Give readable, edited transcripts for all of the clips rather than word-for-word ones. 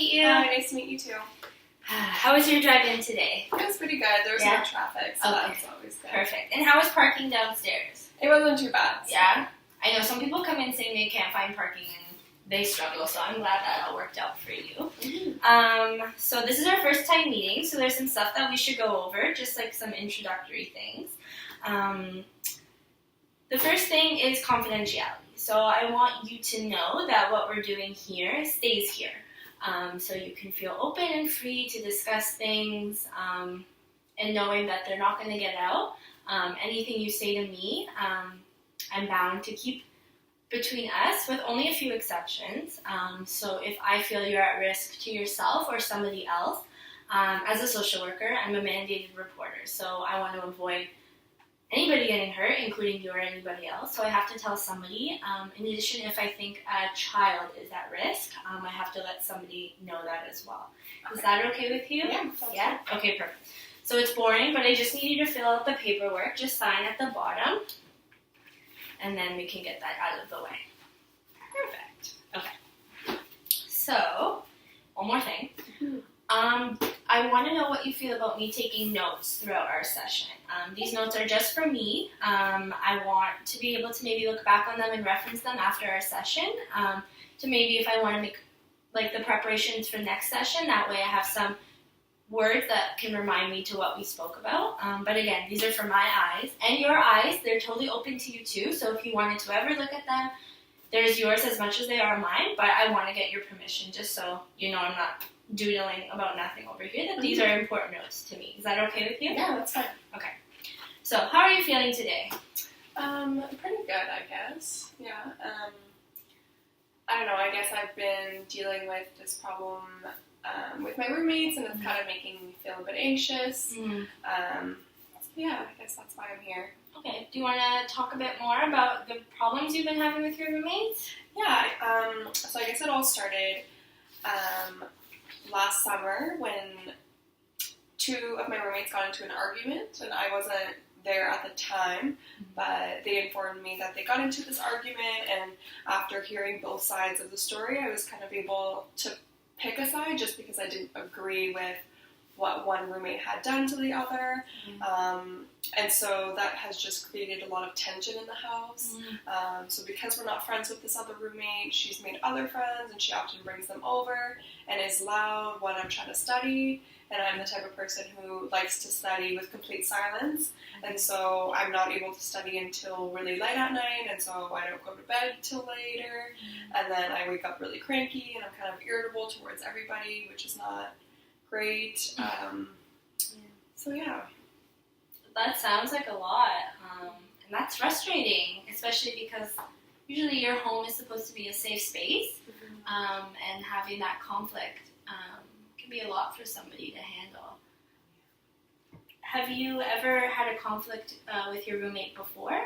meet you. Hi, nice to meet you too. How was your drive in today? It was pretty good. There was no traffic, so that's always good. Perfect. And how was parking downstairs? It wasn't too bad. Yeah? I know some people come in saying they can't find parking and they struggle, so I'm glad that all worked out for you. Mm-hmm. So this is our first time meeting, so there's some stuff that we should go over, just like some introductory things. The first thing is confidentiality. So I want you to know that what we're doing here stays here. So you can feel open and free to discuss things, and knowing that they're not going to get out. Anything you say to me, I'm bound to keep between us, with only a few exceptions. So if I feel you're at risk to yourself or somebody else, as a social worker, I'm a mandated reporter. So I want to avoid anybody getting hurt, including you or anybody else. So I have to tell somebody. In addition, if I think a child is at risk, I have to let somebody know that as well. Okay. Is that okay with you? Yeah. Okay, perfect. So it's boring, but I just need you to fill out the paperwork. Just sign at the bottom, and then we can get that out of the way. Perfect. Okay. So, one more thing. I want to know what you feel about me taking notes throughout our session. These notes are just for me. I want to be able to maybe look back on them and reference them after our session, to maybe if I want to make like the preparations for next session, that way I have some words that can remind me to what we spoke about. But again, these are for my eyes and your eyes. They're totally open to you too, so if you wanted to ever look at them, there's yours as much as they are mine, but I want to get your permission just so you know I'm not doodling about nothing over here, that these are important notes to me. Is that okay with you? Yeah, that's fine. Okay. So, how are you feeling today? Pretty good, I guess. Yeah. I don't know, I guess I've been dealing with this problem with my roommates, and it's kind of making me feel a bit anxious. Yeah, I guess that's why I'm here. Okay. Do you want to talk a bit more about the problems you've been having with your roommates? Yeah. So I guess it all started last summer when two of my roommates got into an argument, and I wasn't there at the time, but they informed me that they got into this argument, and after hearing both sides of the story, I was kind of able to pick a side just because I didn't agree with what one roommate had done to the other. And so that has just created a lot of tension in the house. So because we're not friends with this other roommate, she's made other friends, and she often brings them over and is loud when I'm trying to study. And I'm the type of person who likes to study with complete silence. And so I'm not able to study until really late at night, and so I don't go to bed till later. And then I wake up really cranky, and I'm kind of irritable towards everybody, which is not great. So yeah. That sounds like a lot, and that's frustrating, especially because usually your home is supposed to be a safe space, and having that conflict can be a lot for somebody to handle. Have you ever had a conflict with your roommate before?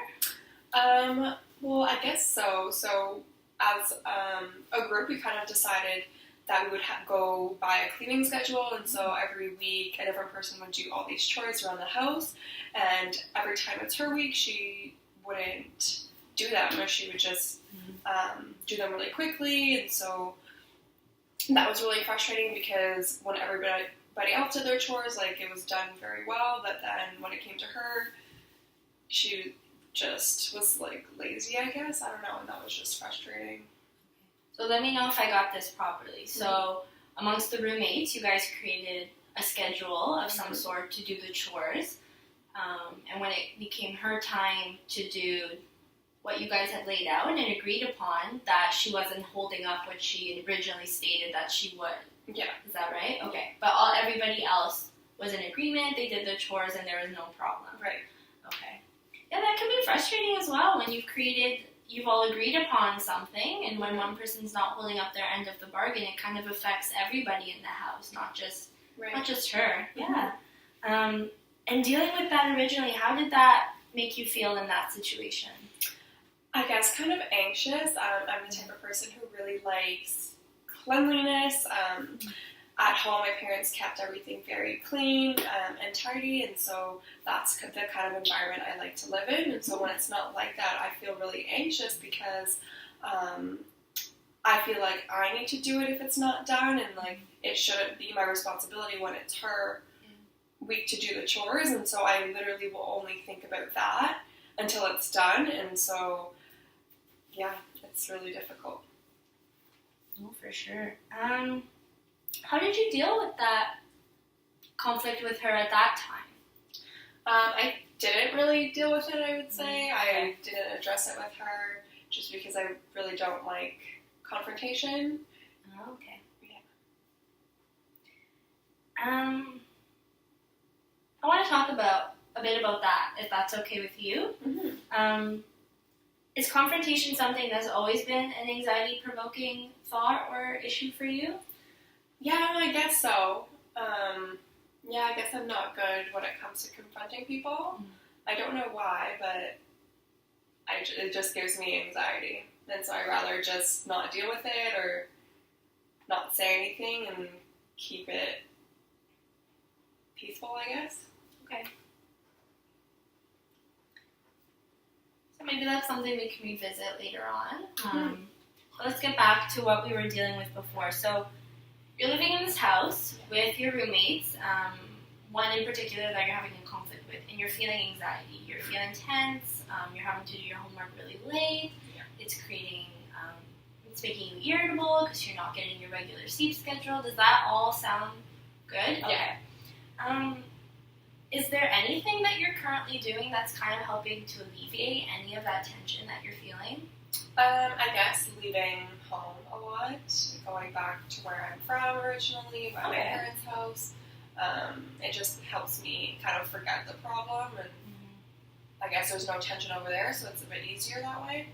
Well, I guess so. So as a group, we kind of decided that we would go by a cleaning schedule, and so every week a different person would do all these chores around the house, and every time it's her week, she wouldn't do them, or she would just do them really quickly, and so that was really frustrating because when everybody else did their chores, like, it was done very well, but then when it came to her, she just was, like, lazy, I guess, I don't know, and that was just frustrating. So let me know if I got this properly. So amongst the roommates, you guys created a schedule of some sort to do the chores. And when it became her time to do what you guys had laid out and agreed upon, that she wasn't holding up what she originally stated that she would. Yeah. Is that right? Okay. But everybody else was in agreement, they did the chores, and there was no problem. Right. Okay. Yeah, that can be frustrating as well when you've all agreed upon something, and when one person's not holding up their end of the bargain, it kind of affects everybody in the house, not just her. Yeah. And dealing with that originally, how did that make you feel in that situation? I guess kind of anxious. I'm the type of person who really likes cleanliness. At home, my parents kept everything very clean and tidy, and so that's the kind of environment I like to live in. And so when it's not like that, I feel really anxious because I feel like I need to do it if it's not done, and like it shouldn't be my responsibility when it's her week to do the chores, and so I literally will only think about that until it's done, and so yeah, it's really difficult. Oh, for sure. How did you deal with that conflict with her at that time? I didn't really deal with it, I would say. I didn't address it with her just because I really don't like confrontation. Oh, okay. Yeah. I want to talk a bit about that, if that's okay with you. Mm-hmm. Is confrontation something that's always been an anxiety-provoking thought or issue for you? Yeah, I guess so. Yeah, I guess I'm not good when it comes to confronting people. I don't know why, but it just gives me anxiety. And so I'd rather just not deal with it or not say anything and keep it peaceful, I guess. Okay. So maybe that's something we can revisit later on. Let's get back to what we were dealing with before. So you're living in this house with your roommates, one in particular that you're having a conflict with, and you're feeling anxiety. You're feeling tense. You're having to do your homework really late. Yeah. It's making you irritable because you're not getting your regular sleep schedule. Does that all sound good? Yeah. Okay. Is there anything that you're currently doing that's kind of helping to alleviate any of that tension that you're feeling? I guess leaving home a lot, going back to where I'm from originally, my parents' house. It just helps me kind of forget the problem, and I guess there's no tension over there, so it's a bit easier that way.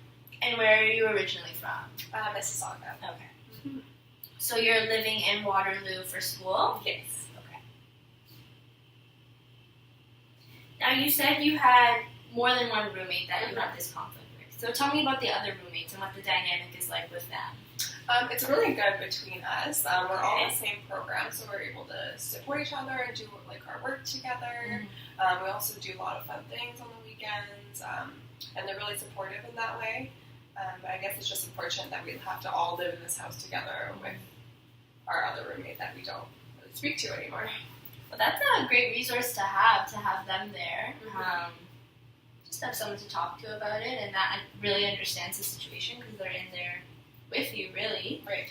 And where are you originally from? Mississauga. Okay. Mm-hmm. So you're living in Waterloo for school? Yes. Okay. Now you said you had more than one roommate that you had this conflict with. So tell me about the other roommates and what the dynamic is like with them. It's really good between us. We're all in the same program, so we're able to support each other and do like our work together. We also do a lot of fun things on the weekends, and they're really supportive in that way. But I guess it's just unfortunate that we have to all live in this house together with our other roommate that we don't really speak to anymore. Well, that's a great resource to have them there. Just have someone to talk to about it, and that really understands the situation because they're in there with you, really. Right.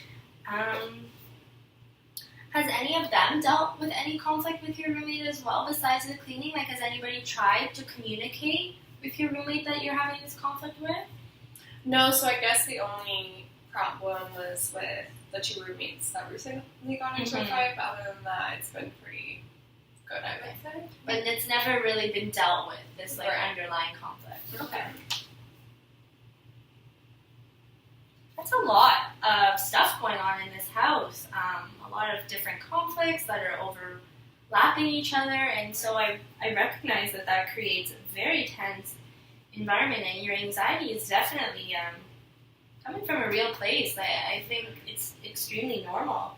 Has any of them dealt with any conflict with your roommate as well besides the cleaning? Like, has anybody tried to communicate with your roommate that you're having this conflict with? No, so I guess the only problem was with the two roommates that recently got into a fight, but other than that, it's been pretty good, I would say. But it's never really been dealt with, this like underlying conflict. Okay. That's a lot of stuff going on in this house. A lot of different conflicts that are overlapping each other, and so I recognize that creates a very tense environment, and your anxiety is definitely coming from a real place. I think it's extremely normal.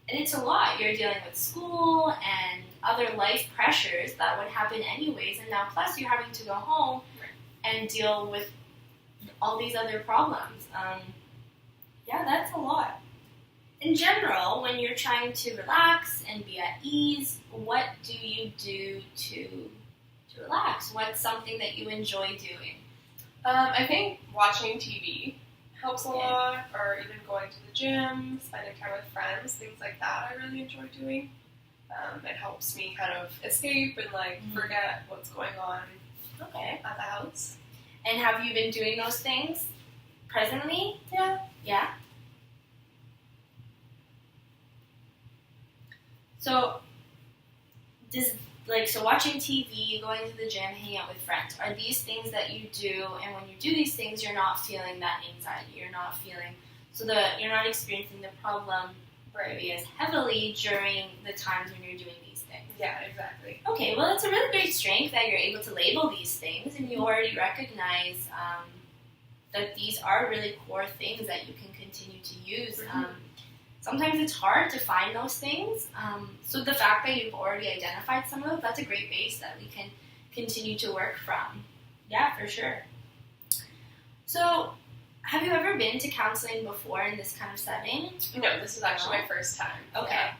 And it's a lot. You're dealing with school and other life pressures that would happen anyways, and now plus you're having to go home and deal with all these other problems. Yeah, that's a lot. In general, when you're trying to relax and be at ease, what do you do to relax? What's something that you enjoy doing? I think watching TV helps a lot, or even going to the gym, spending time with friends, things like that I really enjoy doing. It helps me kind of escape and forget what's going on at the house. And have you been doing those things presently? Yeah. Yeah? So, so watching TV, going to the gym, hanging out with friends, are these things that you do, and when you do these things, you're not feeling that anxiety, you're not feeling, you're not experiencing the problem maybe as heavily during the times when you're doing these things? Yeah, exactly. Okay, well, it's a really great strength that you're able to label these things, and you already recognize that these are really core things that you can continue to use. Sometimes it's hard to find those things, so the fact that you've already identified some of them, that's a great base that we can continue to work from. Yeah, for sure. So, have you ever been to counseling before in this kind of setting? No, this is actually my first time. Okay.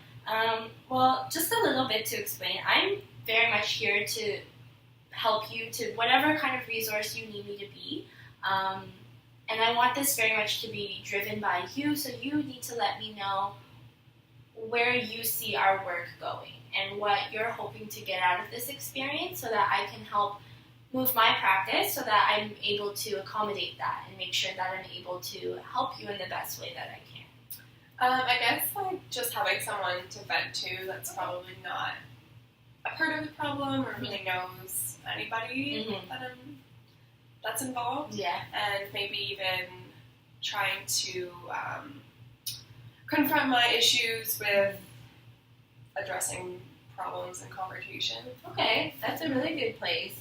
Well, just a little bit to explain. I'm very much here to help you to whatever kind of resource you need me to be. And I want this very much to be driven by you, so you need to let me know where you see our work going and what you're hoping to get out of this experience so that I can help move my practice so that I'm able to accommodate that and make sure that I'm able to help you in the best way that I can. I guess like just having someone to vent to that's probably not a part of the problem or really knows anybody that's involved. Yeah. And maybe even trying to confront my issues with addressing problems and conversation. Okay, that's a really good place.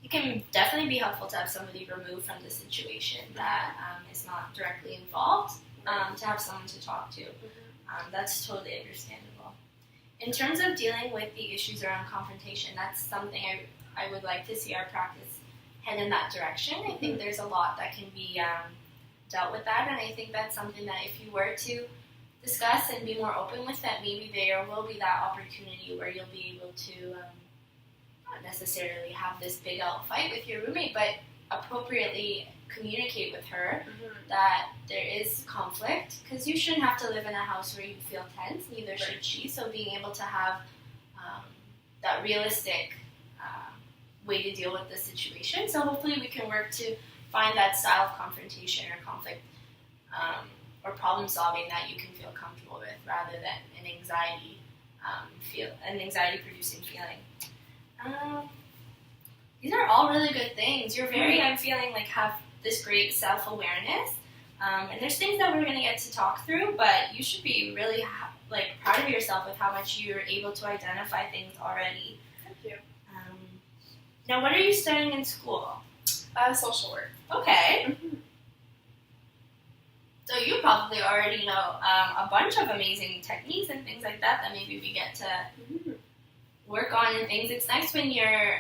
It can definitely be helpful to have somebody removed from the situation that is not directly involved, to have someone to talk to. That's totally understandable. In terms of dealing with the issues around confrontation, that's something I would like to see our practice head in that direction. I think there's a lot that can be dealt with that, and I think that's something that if you were to discuss and be more open with, that maybe there will be that opportunity where you'll be able to not necessarily have this big out fight with your roommate, but appropriately communicate with her that there is conflict, because you shouldn't have to live in a house where you feel tense, neither should she. So being able to have that realistic way to deal with the situation. So hopefully we can work to find that style of confrontation or conflict or problem solving that you can feel comfortable with, rather than an anxiety producing feeling. These are all really good things. You're I'm feeling like have this great self-awareness. And there's things that we're going to get to talk through, but you should be really proud of yourself with how much you're able to identify things already. Thank you. Now, what are you studying in school? Social work. Okay. So you probably already know a bunch of amazing techniques and things like that maybe we get to work on and things. It's nice when your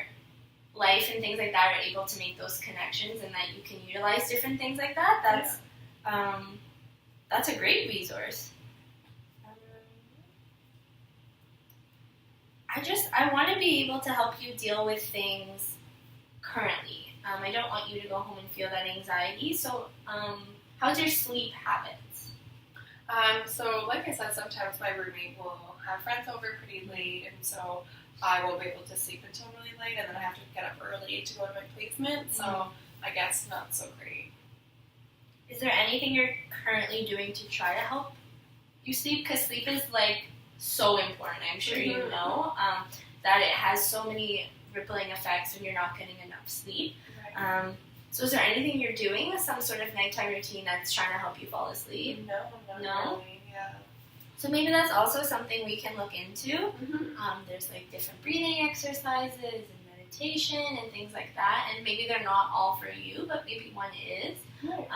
life and things like that are able to make those connections and that you can utilize different things like that. That's a great resource. I want to be able to help you deal with things currently. I don't want you to go home and feel that anxiety. So, how's your sleep habits? So, like I said, sometimes my roommate will have friends over pretty late, and so I won't be able to sleep until really late, and then I have to get up early to go to my placement. So, I guess not so great. Is there anything you're currently doing to try to help you sleep? Because sleep is so important. I'm sure you know that it has so many rippling effects when you're not getting enough sleep. Right. So is there anything you're doing with some sort of nighttime routine that's trying to help you fall asleep? No, not really. Yeah. So maybe that's also something we can look into. There's different breathing exercises and meditation and things like that, and maybe they're not all for you, but maybe one is. Right.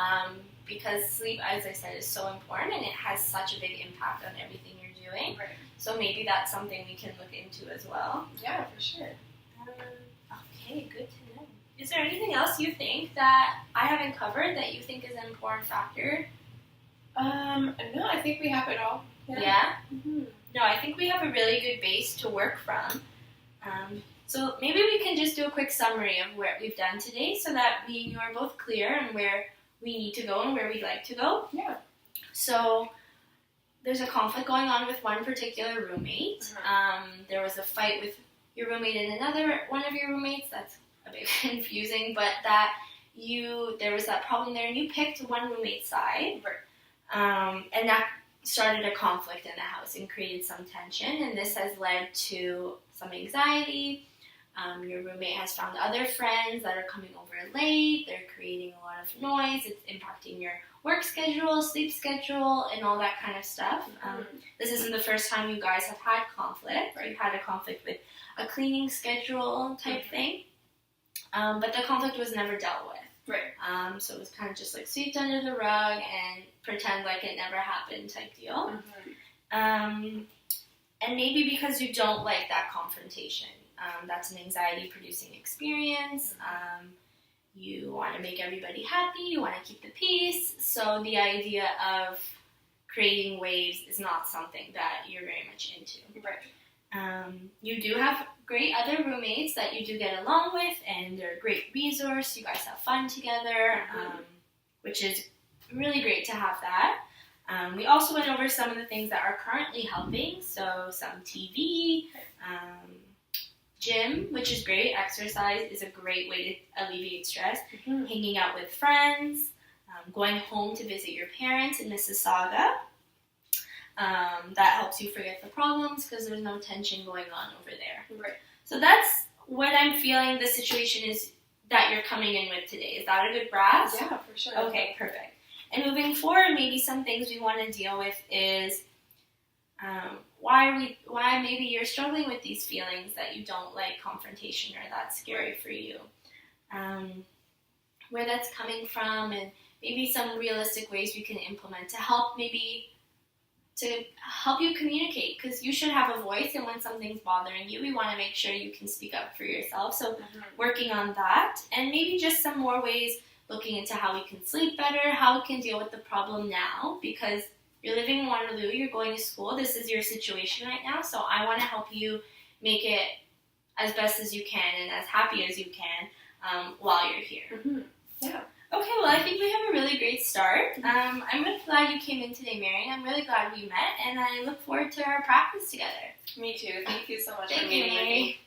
Because sleep, as I said, is so important and it has such a big impact on everything you're doing. Right. So maybe that's something we can look into as well. Yeah, for sure. Okay, good to know. Is there anything else you think that I haven't covered that you think is an important factor? No, I think we have it all. Yeah? No, I think we have a really good base to work from. So maybe we can just do a quick summary of what we've done today so that we are both clear on where we need to go and where we'd like to go. Yeah. So there's a conflict going on with one particular roommate. There was a fight with your roommate and another one of your roommates. That's a bit confusing, but there was that problem there, and you picked one roommate's side. Right. And that started a conflict in the house and created some tension, and this has led to some anxiety. Your roommate has found other friends that are coming over late. They're creating a lot of noise. It's impacting your work schedule, sleep schedule, and all that kind of stuff. This isn't the first time you guys have had conflict. Right? You've had a conflict with a cleaning schedule type thing, but the conflict was never dealt with. Right. So it was kind of just swept under the rug and pretend like it never happened type deal. And maybe because you don't like that confrontation. That's an anxiety-producing experience. you want to make everybody happy, you want to keep the peace. So the idea of creating waves is not something that you're very much into. Right. You do have great other roommates that you do get along with, and they're a great resource. You guys have fun together, which is really great to have that. We also went over some of the things that are currently helping, so some TV, gym, which is great. Exercise is a great way to alleviate stress. Hanging out with friends, going home to visit your parents in Mississauga. That helps you forget the problems because there's no tension going on over there. Right. So that's what I'm feeling the situation is that you're coming in with today. Is that a good grasp? Yeah, for sure. Okay, perfect. And moving forward, maybe some things we want to deal with is why maybe you're struggling with these feelings that you don't like confrontation or that's scary for you. Where that's coming from, and maybe some realistic ways we can implement to help you communicate, because you should have a voice, and when something's bothering you, we want to make sure you can speak up for yourself. So working on that, and maybe just some more ways looking into how we can sleep better, how we can deal with the problem now, because you're living in Waterloo, you're going to school, this is your situation right now, so I want to help you make it as best as you can and as happy as you can while you're here. Yeah. Okay, well, I think we have a really great start. I'm really glad you came in today, Mary. I'm really glad we met, and I look forward to our practice together. Me too. Thank you so much Thank for you, meeting with Mary. me.